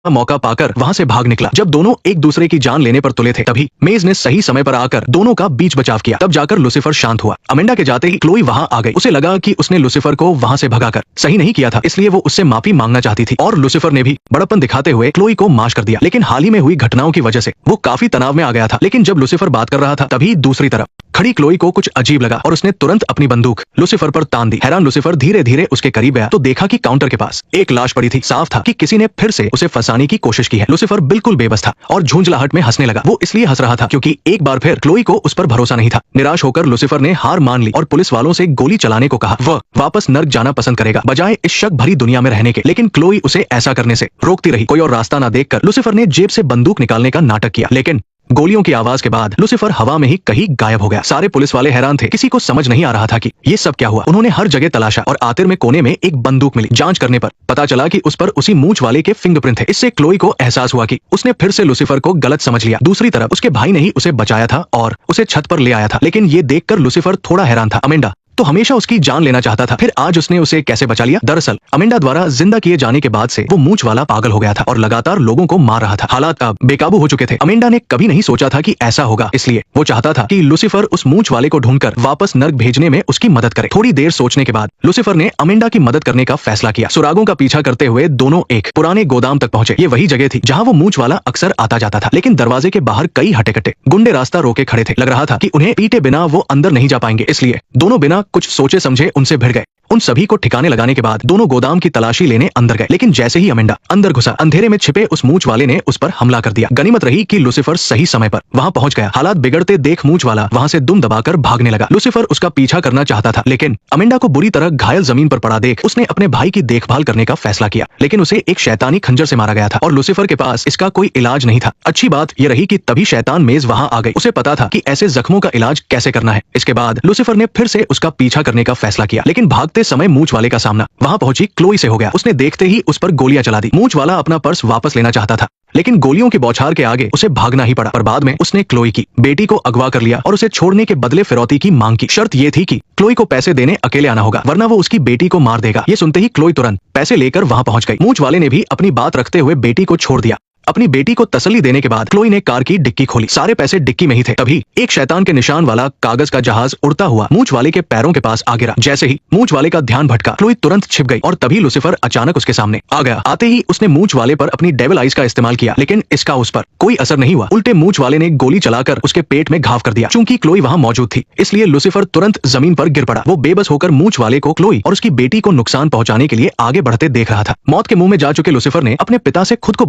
मौका पाकर वहां से भाग निकला। जब दोनों एक दूसरे की जान लेने पर तुले थे तभी मेज ने सही समय पर आकर दोनों का बीच बचाव किया। तब जाकर लूसीफर शांत हुआ। अमेंडा के जाते ही क्लोई वहां आ गई। उसे लगा कि उसने लूसीफर को वहां से भगाकर सही नहीं किया था, इसलिए वो उससे माफी मांगना चाहती थी और लूसीफर ने भी बड़प्पन दिखाते हुए क्लोई को माफ कर दिया। लेकिन हाल ही में हुई घटनाओं की वजह से वो काफी तनाव में आ गया था। लेकिन जब लूसीफर बात कर रहा था तभी दूसरी तरफ खड़ी क्लोई को कुछ अजीब लगा और उसने तुरंत अपनी बंदूक लूसीफर पर तान दी। हैरान लूसीफर धीरे धीरे उसके करीब गया तो देखा कि काउंटर के पास एक लाश पड़ी थी। साफ था कि किसी ने फिर से उसे फंसाने की कोशिश की है। लूसीफर बिल्कुल बेबस था और झुंझलाहट में हंसने लगा। वो इसलिए हंस रहा था क्योंकि एक बार फिर क्लोई को उस पर भरोसा नहीं था। निराश होकर लूसीफर ने हार मान ली और पुलिस वालों से गोली चलाने को कहा। वह वापस नर्क जाना पसंद करेगा बजाय इस शक भरी दुनिया में रहने के। लेकिन क्लोई उसे ऐसा करने से रोकती रही। कोई और रास्ता न देखकर लूसीफर ने जेब से बंदूक निकालने का नाटक किया, लेकिन गोलियों की आवाज के बाद लूसीफर हवा में ही कहीं गायब हो गया। सारे पुलिस वाले हैरान थे। किसी को समझ नहीं आ रहा था कि ये सब क्या हुआ। उन्होंने हर जगह तलाशा और आखिर में कोने में एक बंदूक मिली। जांच करने पर पता चला कि उस पर उसी मूंछ वाले के फिंगरप्रिंट थे। इससे क्लोई को एहसास हुआ कि उसने फिर से लूसीफर को गलत समझ लिया। दूसरी तरफ उसके भाई ने ही उसे बचाया था और उसे छत पर ले आया था। लेकिन ये देखकर लूसीफर थोड़ा हैरान था। अमेंडा तो हमेशा उसकी जान लेना चाहता था, फिर आज उसने उसे कैसे बचा लिया। दरअसल अमेंडा द्वारा जिंदा किए जाने के बाद से वो मूंछ वाला पागल हो गया था और लगातार लोगों को मार रहा था। हालात अब बेकाबू हो चुके थे। अमेंडा ने कभी नहीं सोचा था कि ऐसा होगा, इसलिए वो चाहता था कि लूसीफर उस मूंछ वाले को ढूंढकर वापस नर्क भेजने में उसकी मदद करे। थोड़ी देर सोचने के बाद लूसीफर ने अमेंडा की मदद करने का फैसला किया। सुरागों का पीछा करते हुए दोनों एक पुराने गोदाम तक पहुंचे। ये वही जगह थी जहाँ वो मूंछ वाला अक्सर आता जाता था। लेकिन दरवाजे के बाहर कई हटे कट्टे गुंडे रास्ता रोके खड़े थे। लग रहा था कि उन्हें पीटे बिना वो अंदर नहीं जा पाएंगे, इसलिए दोनों बिना कुछ सोचे समझे उनसे भिड़ गए। उन सभी को ठिकाने लगाने के बाद दोनों गोदाम की तलाशी लेने अंदर गए। लेकिन जैसे ही अमेंडा अंदर घुसा, अंधेरे में छिपे उस मूंछ वाले ने उस पर हमला कर दिया। गनीमत रही कि लूसीफर सही समय पर वहां पहुंच गया। हालात बिगड़ते देख मूंछ वाला वहां से दुम दबाकर भागने लगा। लूसीफर उसका पीछा करना चाहता था, लेकिन अमेंडा को बुरी तरह घायल जमीन पर पड़ा देख उसने अपने भाई की देखभाल करने का फैसला किया। लेकिन उसे एक शैतानी खंजर से मारा गया था और लूसीफर के पास इसका कोई इलाज नहीं था। अच्छी बात यह रही कि तभी शैतान मेज वहां आ गई। उसे पता था कि ऐसे जख्मों का इलाज कैसे करना है। इसके बाद लूसीफर ने फिर से उसका पीछा करने का फैसला किया, लेकिन भागते समय मूंछ वाले का सामना वहां पहुंची क्लोई से हो गया। उसने देखते ही उस पर गोलियां चला दी। मूंछ वाला अपना पर्स वापस लेना चाहता था, लेकिन गोलियों की बौछार के आगे उसे भागना ही पड़ा। पर बाद में उसने क्लोई की बेटी को अगवा कर लिया और उसे छोड़ने के बदले फिरौती की मांग की। शर्त ये थी कि क्लोई को पैसे देने अकेले आना होगा, वरना वो उसकी बेटी को मार देगा। ये सुनते ही क्लोई तुरंत पैसे लेकर वहां पहुंच गई। मूंछ वाले ने भी अपनी बात रखते हुए बेटी को छोड़ दिया। अपनी बेटी को तसल्ली देने के बाद क्लोई ने कार की डिक्की खोली। सारे पैसे डिक्की में ही थे। तभी एक शैतान के निशान वाला कागज का जहाज उड़ता हुआ मूंछ वाले के पैरों के पास आ गिरा। जैसे ही मूंछ वाले का ध्यान भटका, क्लोई तुरंत छिप गई और तभी लूसीफर अचानक उसके सामने आ गया। आते ही उसने मूंछ वाले पर अपनी डेविल आइज का इस्तेमाल किया, लेकिन इसका उस पर कोई असर नहीं हुआ। उल्टे मूंछ वाले ने गोली चलाकर उसके पेट में घाव कर दिया। चूंकि क्लोई वहां मौजूद थी, इसलिए लूसीफर तुरंत जमीन पर गिर पड़ा। वो बेबस होकर मूंछ वाले को क्लोई और उसकी बेटी को नुकसान पहुंचाने के लिए आगे बढ़ते देख रहा था। मौत के मुंह में जा चुके लूसीफर ने अपने पिता से खुद को